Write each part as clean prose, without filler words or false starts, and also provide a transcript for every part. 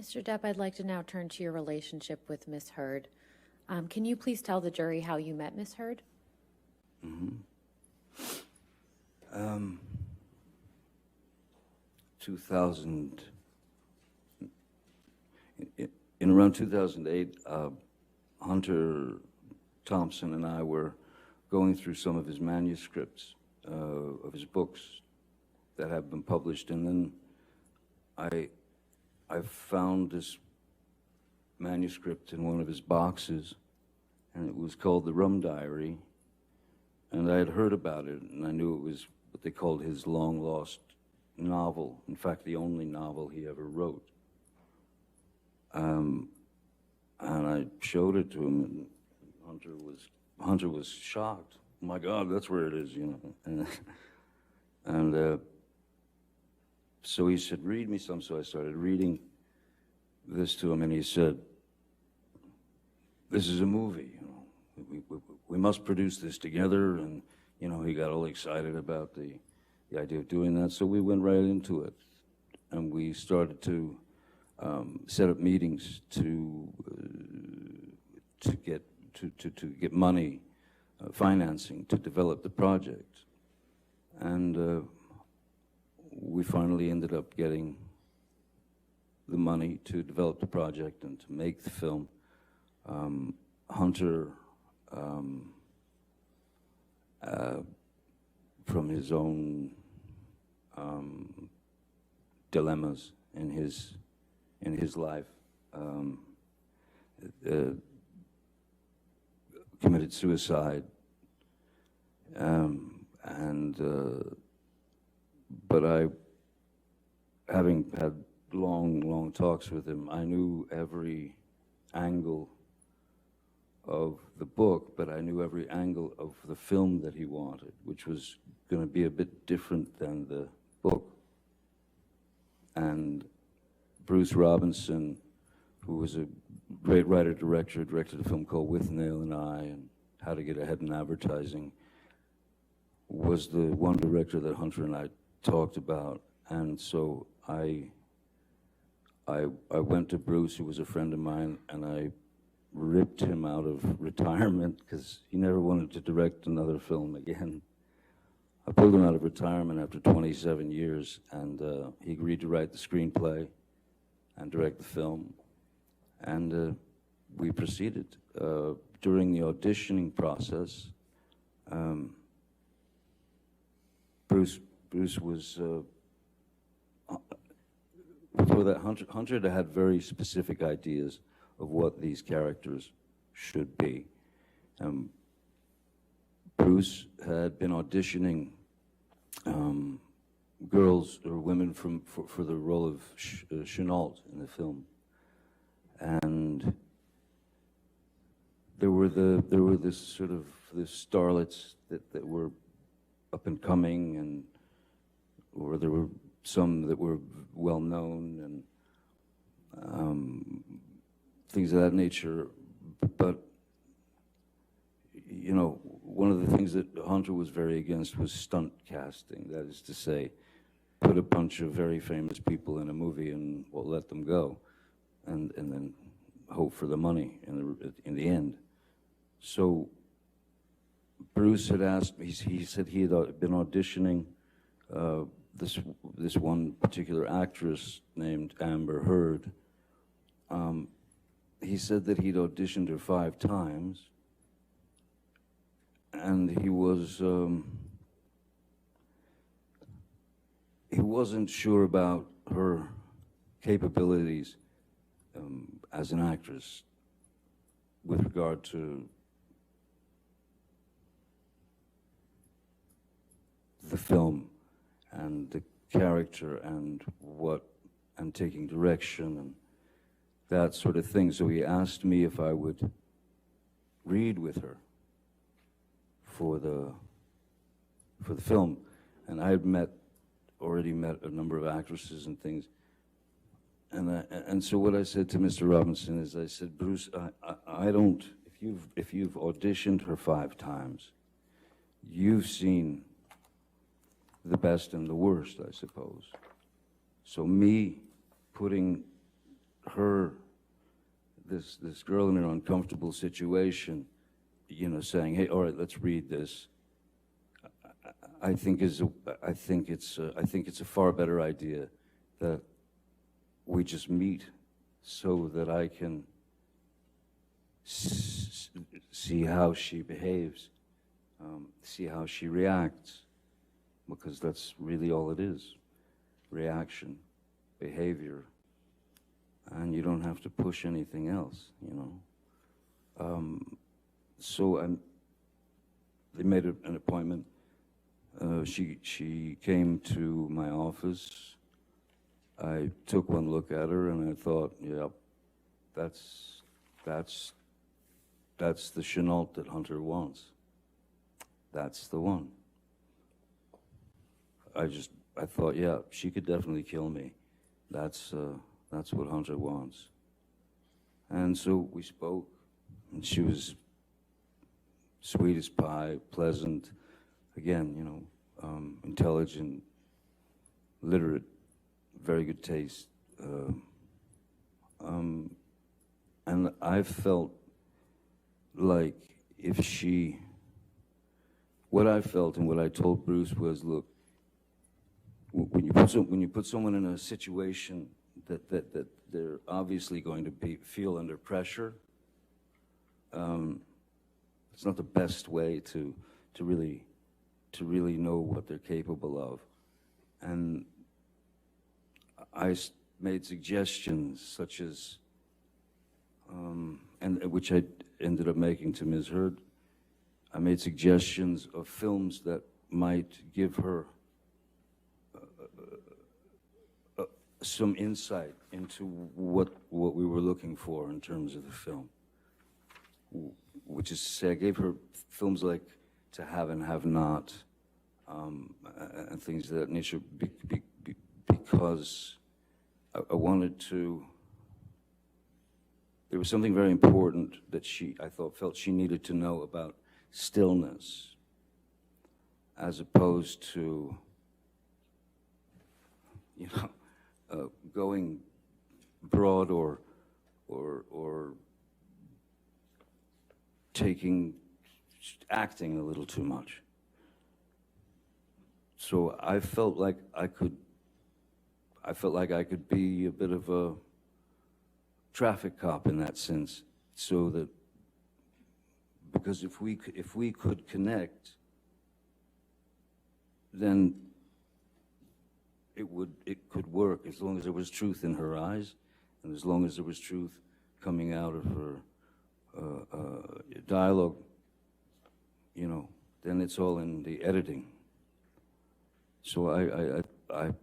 Mr. Depp, I'd like to now turn to your relationship with Miss Hurd. Can you please tell the jury how you met Miss Hurd? 2000, in around 2008, Hunter Thompson and I were going through some of his manuscripts of his books that have been published, and then I found this manuscript in one of his boxes, and it was called The Rum Diary, and I had heard about it, and I knew it was what they called his long-lost novel, in fact, the only novel he ever wrote. And I showed it to him, and Hunter was shocked. Oh my God, that's where it is, you know. And so he said, read me some. So I started reading this to him, and he said, this is a movie, you know. We must produce this together. And, you know, he got all excited about the idea of doing that. So we went right into it, and we started to set up meetings to get money, financing to develop the project. And we finally ended up getting the money to develop the project and to make the film. Hunter, from his own dilemmas in his life, committed suicide, but having had long talks with him, I knew every angle of the book, but I knew every angle of the film that he wanted, which was going to be a bit different than the book. And Bruce Robinson, who was a great writer-director, directed a film called With Nail and I and How to Get Ahead in Advertising, was the one director that Hunter and I talked about. And so I went to Bruce, who was a friend of mine, and I ripped him out of retirement because he never wanted to direct another film again. I pulled him out of retirement after 27 years, and he agreed to write the screenplay and direct the film. And we proceeded. During the auditioning process, Bruce was, before that, Hunter had very specific ideas of what these characters should be. Bruce had been auditioning girls or women for the role of Chenault in the film, and there were this sort of starlets that were up and coming, or there were some that were well known and things of that nature. But you know, one of the things that Hunter was very against was stunt casting. That is to say, put a bunch of very famous people in a movie and let them go, and then hope for the money in the end. So Bruce had asked me. He said he had been auditioning this one particular actress named Amber. He said that he'd auditioned her 5 times, and he wasn't sure about her capabilities as an actress with regard to the film and the character and taking direction and that sort of thing. So he asked me if I would read with her for the film, and I had already met a number of actresses and things, and so what I said to Mr. Robinson is, I said, Bruce, I don't. If you've auditioned her 5 times, you've seen the best and the worst, I suppose. So me putting her, this girl in an uncomfortable situation, you know, saying, "Hey, all right, let's read this," I think it's a far better idea that we just meet so that I can see how she behaves, see how she reacts, because that's really all it is, reaction, behavior, and you don't have to push anything else, you know. So they made an appointment. She came to my office. I took one look at her and I thought, yeah, that's the Chenault that Hunter wants. That's the one. I thought, yeah, she could definitely kill me. That's what Hunter wants. And so we spoke, and she was sweet as pie, pleasant, again, you know, intelligent, literate, very good taste. And I felt like if she, what I felt and what I told Bruce was, look, when you put someone in a situation that they're obviously going to feel under pressure, it's not the best way to really know what they're capable of. And I made suggestions such as, and which I ended up making to Ms. Hurd. I made suggestions of films that might give her some insight into what we were looking for in terms of the film. Which is to say, I gave her films like To Have and Have Not, and things of that nature, because I wanted to. There was something very important that I felt she needed to know about stillness, as opposed to, you know, going broad or acting a little too much. So I felt like I could be a bit of a traffic cop in that sense, so that, because if we could connect, then it could work, as long as there was truth in her eyes, and as long as there was truth coming out of her dialogue, you know, then it's all in the editing. So I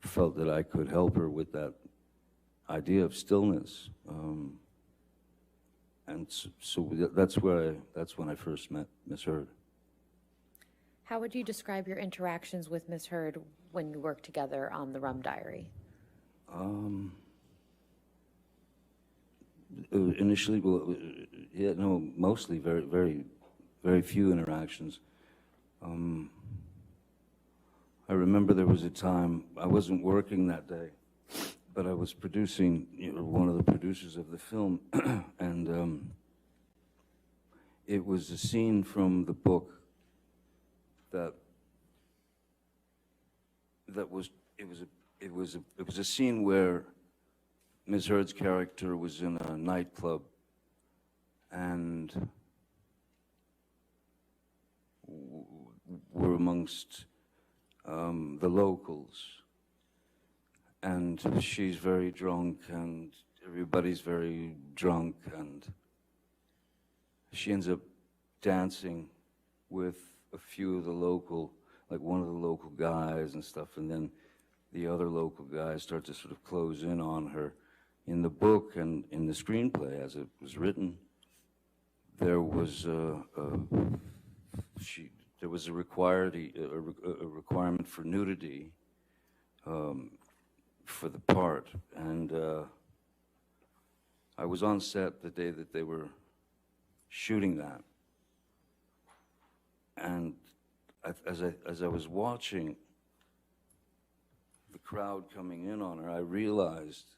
felt that I could help her with that idea of stillness, and so that's when I first met Miss Hurd. How would you describe your interactions with Miss Hurd when you worked together on the Rum Diary? Initially, well, yeah, no, mostly very, very, very few interactions. I remember there was a time I wasn't working that day, but I was producing, you know, one of the producers of the film, and it was a scene from the book that was a scene where Ms. Hurd's character was in a nightclub, and we're amongst the locals, and she's very drunk, and everybody's very drunk, and she ends up dancing with a few of the local, like one of the local guys and stuff, and then the other local guys start to sort of close in on her. In the book and in the screenplay, as it was written, there was a requirement for nudity for the part, and I was on set the day that they were shooting that, and as I was watching the crowd coming in on her, I realized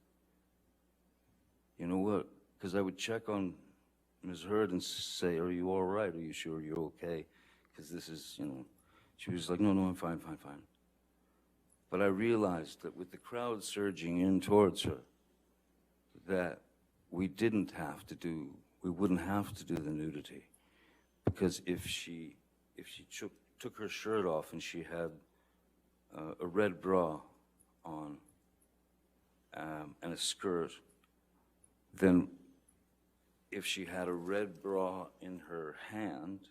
you know what? Because I would check on Ms. Heard and say, are you all right? Are you sure you're okay? Because this is, you know, she was like, no, no, I'm fine, fine, fine. But I realized that with the crowd surging in towards her, that we wouldn't have to do the nudity. Because if she took her shirt off and she had a red bra on and a skirt, then if she had a red bra in her hand,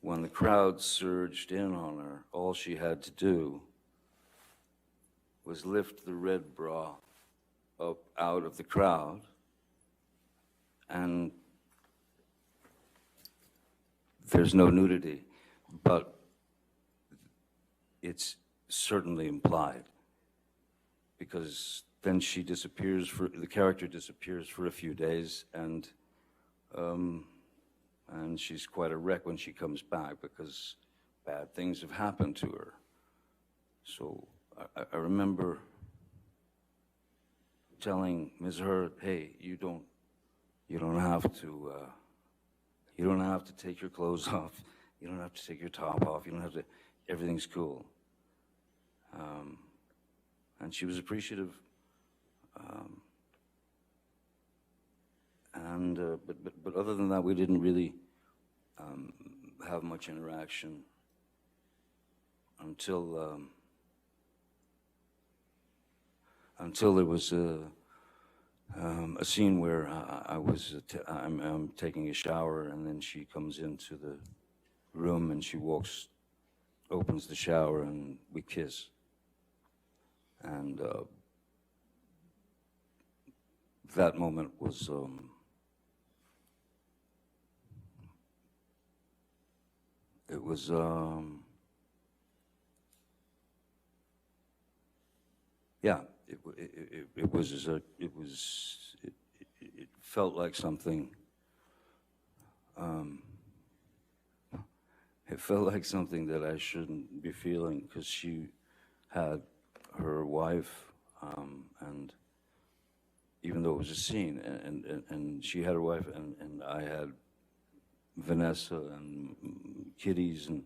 when the crowd surged in on her, all she had to do was lift the red bra up out of the crowd, and there's no nudity, but it's certainly implied, because then she disappears the character disappears for a few days, and she's quite a wreck when she comes back because bad things have happened to her. So I remember telling Ms. Heard, hey, you don't have to take your clothes off. You don't have to take your top off. You don't have to, everything's cool. And she was appreciative. But other than that, we didn't really have much interaction until there was a scene where I'm taking a shower, and then she comes into the room and she opens the shower, and we kiss. And that moment was it felt like something. It felt like something that I shouldn't be feeling, because she had her wife, and even though it was a scene, and she had her wife, and I had Vanessa and kiddies, and